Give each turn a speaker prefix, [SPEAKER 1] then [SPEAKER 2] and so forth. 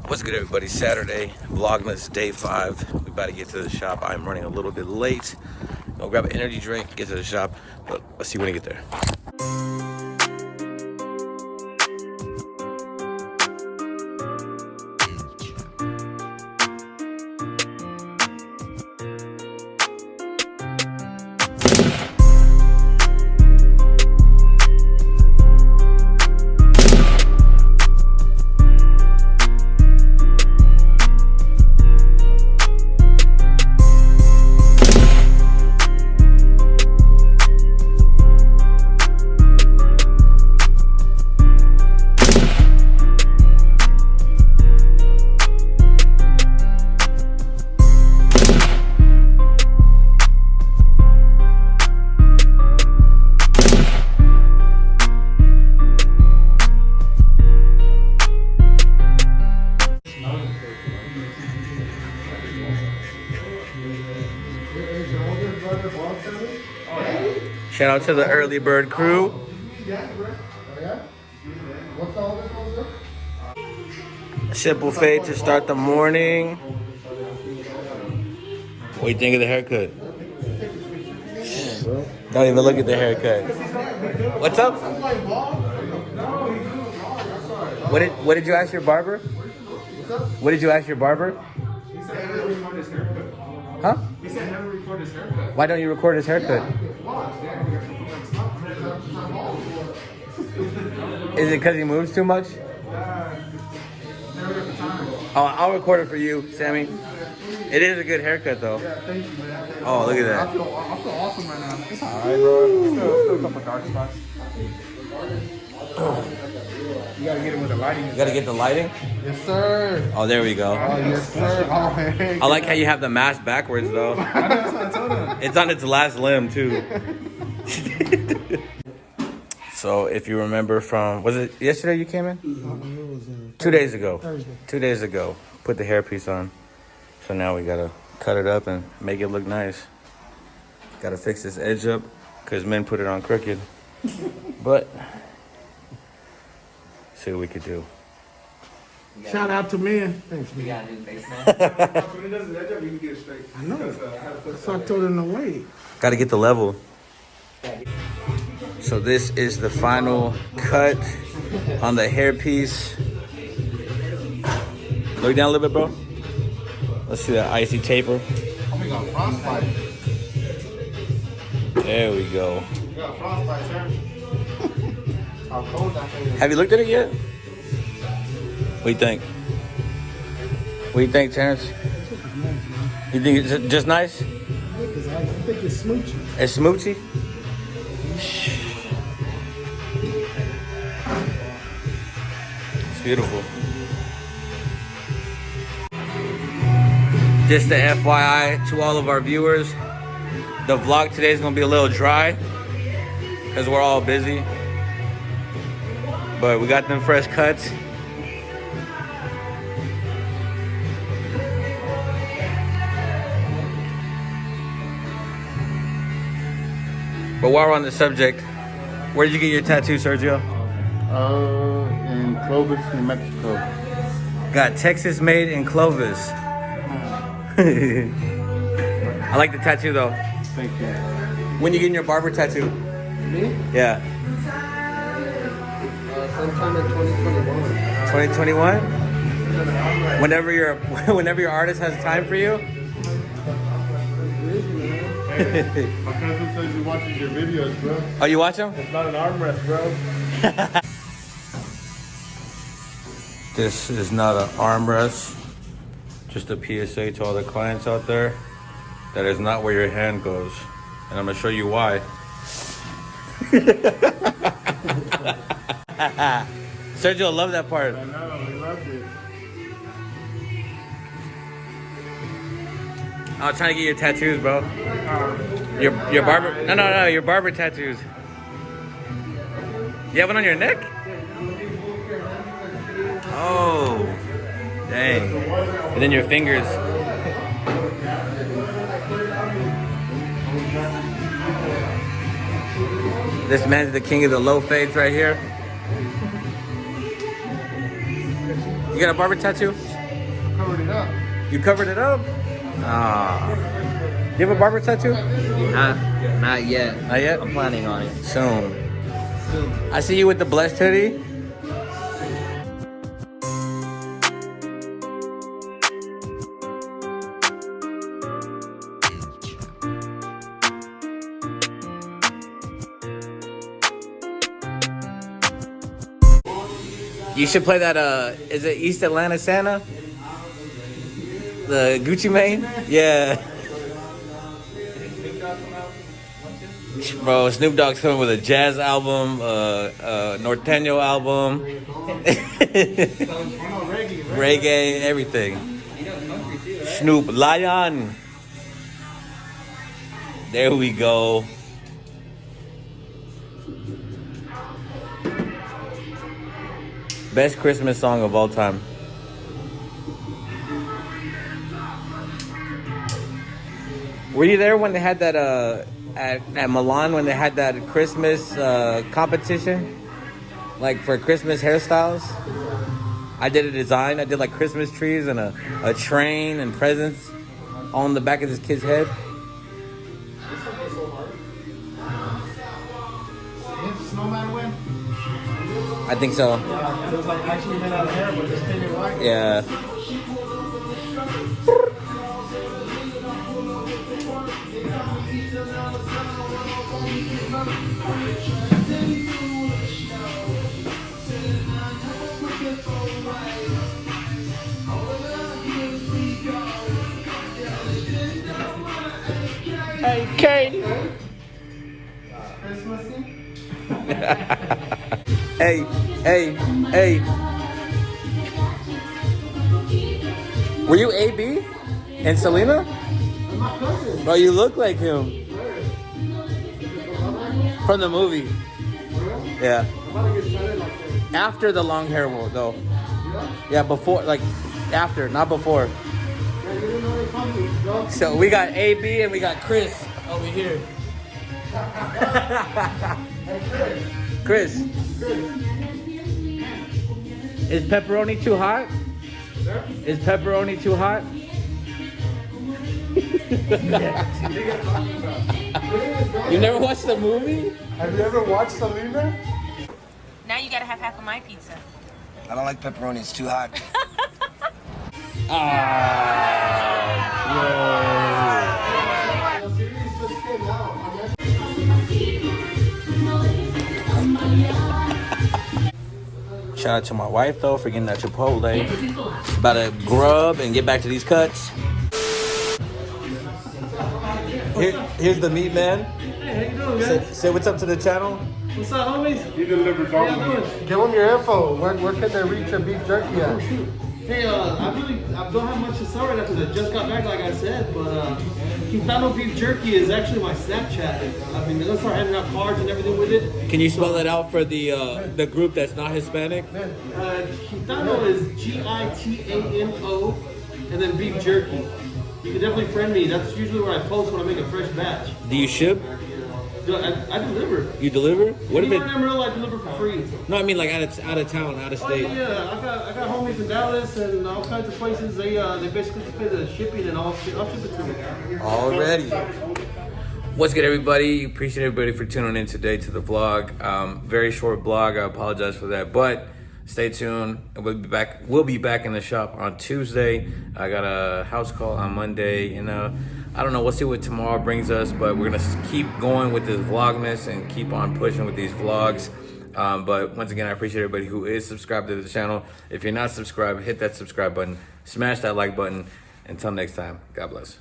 [SPEAKER 1] What's good, everybody? Saturday Vlogmas day 5. We about to get to the shop. I'm running a little bit late. Gonna grab an energy drink, get to the shop, but let's see when we get there. Shout out to the early bird crew. Ship buffet to start the morning. What do you think of the haircut? Don't even look at the haircut. What's up? What did you ask your barber? What did you ask your barber?
[SPEAKER 2] He said never record his haircut.
[SPEAKER 1] Huh?
[SPEAKER 2] He said never record his haircut.
[SPEAKER 1] Why don't you record his haircut? Is it because he moves too much? Oh, I'll record it for you, Sammy. It is a good haircut, though.
[SPEAKER 2] Yeah, thank you, man.
[SPEAKER 1] Oh, look at that.
[SPEAKER 2] I feel awesome right now. It's alright, bro. Still a couple dark spots. You gotta get it with the lighting.
[SPEAKER 1] You gotta get the lighting?
[SPEAKER 2] Yes, sir.
[SPEAKER 1] Oh, there we go.
[SPEAKER 2] Oh, yes, sir. Oh, hey.
[SPEAKER 1] I like how you have the mask backwards, though.
[SPEAKER 2] I know, that's what I told him.
[SPEAKER 1] It's on its last limb, too. So, if you remember from, was it yesterday you came in?
[SPEAKER 3] It was
[SPEAKER 1] 2 days ago.
[SPEAKER 3] Thursday.
[SPEAKER 1] 2 days ago. Put the hairpiece on. So now we gotta cut it up and make it look nice. Gotta fix this edge up, because men put it on crooked. But, see what we could do.
[SPEAKER 3] Shout out to men. Thanks,
[SPEAKER 4] We
[SPEAKER 3] man.
[SPEAKER 4] got a new face mask.
[SPEAKER 2] When it doesn't edge up, you can get it straight.
[SPEAKER 3] I know.
[SPEAKER 2] Because,
[SPEAKER 3] So I told him to wait.
[SPEAKER 1] Gotta get the level. So this is the final cut on the hairpiece. Look down a little bit, bro. Let's see that icy taper.
[SPEAKER 2] Oh, we got frostbite.
[SPEAKER 1] There we go.
[SPEAKER 2] We got frostbite, sir. How cold that thing is.
[SPEAKER 1] Have you looked at it yet? What do you think? What do you think, Terrence? You think it's just nice?
[SPEAKER 3] Because I think it's smoochy.
[SPEAKER 1] It's smoochy? It's beautiful. Just the FYI to all of our viewers, the vlog today is gonna be a little dry because we're all busy. But we got them fresh cuts. But while we're on the subject, where did you get your tattoo, Sergio?
[SPEAKER 2] In Clovis, New Mexico.
[SPEAKER 1] Got Texas made in Clovis. I like the tattoo though.
[SPEAKER 2] Thank you.
[SPEAKER 1] When you getting your barber tattoo?
[SPEAKER 3] Me?
[SPEAKER 1] Yeah.
[SPEAKER 3] Sometime in 2021.
[SPEAKER 1] 2021? Whenever your artist has time for you?
[SPEAKER 2] My cousin says he watches your videos, bro.
[SPEAKER 1] Oh, you watch them?
[SPEAKER 2] It's not an armrest, bro.
[SPEAKER 1] This is not an armrest. Just a PSA to all the clients out there. That is not where your hand goes. And I'm gonna show you why. Sergio loved that part.
[SPEAKER 2] I know, he loved it.
[SPEAKER 1] I was trying to get your tattoos, bro. Your barber. No. Your barber tattoos. You have one on your neck? Oh, dang. And then your fingers. This man's the king of the low fades right here. You got a barber tattoo?
[SPEAKER 3] covered it up.
[SPEAKER 1] You covered it up? Ah. You have a barber tattoo?
[SPEAKER 4] Not yet.
[SPEAKER 1] Not yet?
[SPEAKER 4] I'm planning on it.
[SPEAKER 1] Soon. I see you with the blessed hoodie. You should play that, is it East Atlanta Santa? The Gucci Mane? Yeah. Bro, Snoop Dogg's coming with a jazz album, Norteño album, reggae, everything. Snoop Lion. There we go. Best Christmas song of all time. Were you there when they had that at Milan when they had that Christmas competition? Like for Christmas hairstyles? I did a design. I did like Christmas trees and a train and presents on the back of this kid's head.
[SPEAKER 3] Did the snowman win?
[SPEAKER 1] I think so.
[SPEAKER 3] Yeah, it was like actually made out of hair, but just painted white.
[SPEAKER 1] Yeah. Hey, Katie.
[SPEAKER 3] Christmassy?
[SPEAKER 1] Hey, hey, hey. Were you AB and Selena?
[SPEAKER 3] I'm my cousin.
[SPEAKER 1] Bro, you look like him. From the movie. Yeah.
[SPEAKER 3] I'm about to get started like this.
[SPEAKER 1] After the long hair though. Yeah, before, like, after, not before.
[SPEAKER 3] Yeah, you didn't know they called me, bro.
[SPEAKER 1] So we got AB and we got Chris over here. Chris. Is pepperoni too hot? Is pepperoni too hot? You never watched the movie?
[SPEAKER 3] Have you ever watched Selena?
[SPEAKER 5] Now you gotta have half of my pizza.
[SPEAKER 4] I don't like pepperoni. It's too hot.
[SPEAKER 3] The series just came out.
[SPEAKER 1] Shout out to my wife though for getting that Chipotle. About to grub and get back to these cuts. Here's the meat man.
[SPEAKER 6] Hey, how you doing, guys?
[SPEAKER 1] Say what's up to the channel.
[SPEAKER 6] What's up, homies?
[SPEAKER 2] He delivers all
[SPEAKER 6] How
[SPEAKER 2] the
[SPEAKER 6] you
[SPEAKER 2] meat.
[SPEAKER 6] doing?
[SPEAKER 3] Give them your info. Where can they reach a beef jerky at?
[SPEAKER 6] Hey, I don't have much to sell right now because I just got back, like I said, but Quintano Beef Jerky is actually my Snapchat. I mean, they're gonna start handing out cards and everything with it.
[SPEAKER 1] Can you spell that out for the group that's not Hispanic?
[SPEAKER 6] Quintano is Gitano and then Beef Jerky. You can definitely friend me. That's usually where I post when I make a fresh batch.
[SPEAKER 1] Do you ship?
[SPEAKER 6] I deliver.
[SPEAKER 1] You deliver? What if
[SPEAKER 6] Anywhere in
[SPEAKER 1] it?
[SPEAKER 6] Amarillo, I deliver for free.
[SPEAKER 1] No, I mean like out of town, out of
[SPEAKER 6] Oh
[SPEAKER 1] state.
[SPEAKER 6] yeah, I got homies in Dallas and all kinds of places. They basically just pay the shipping and I'll ship it to them.
[SPEAKER 1] Already. What's good, everybody? Appreciate everybody for tuning in today to the vlog. Very short vlog. I apologize for that, but stay tuned. We'll be back. We'll be back in the shop on Tuesday. I got a house call on Monday. You know, I don't know. We'll see what tomorrow brings us, but we're gonna keep going with this vlogmas and keep on pushing with these vlogs. But once again, I appreciate everybody who is subscribed to the channel. If you're not subscribed, hit that subscribe button, smash that like button. Until next time, God bless.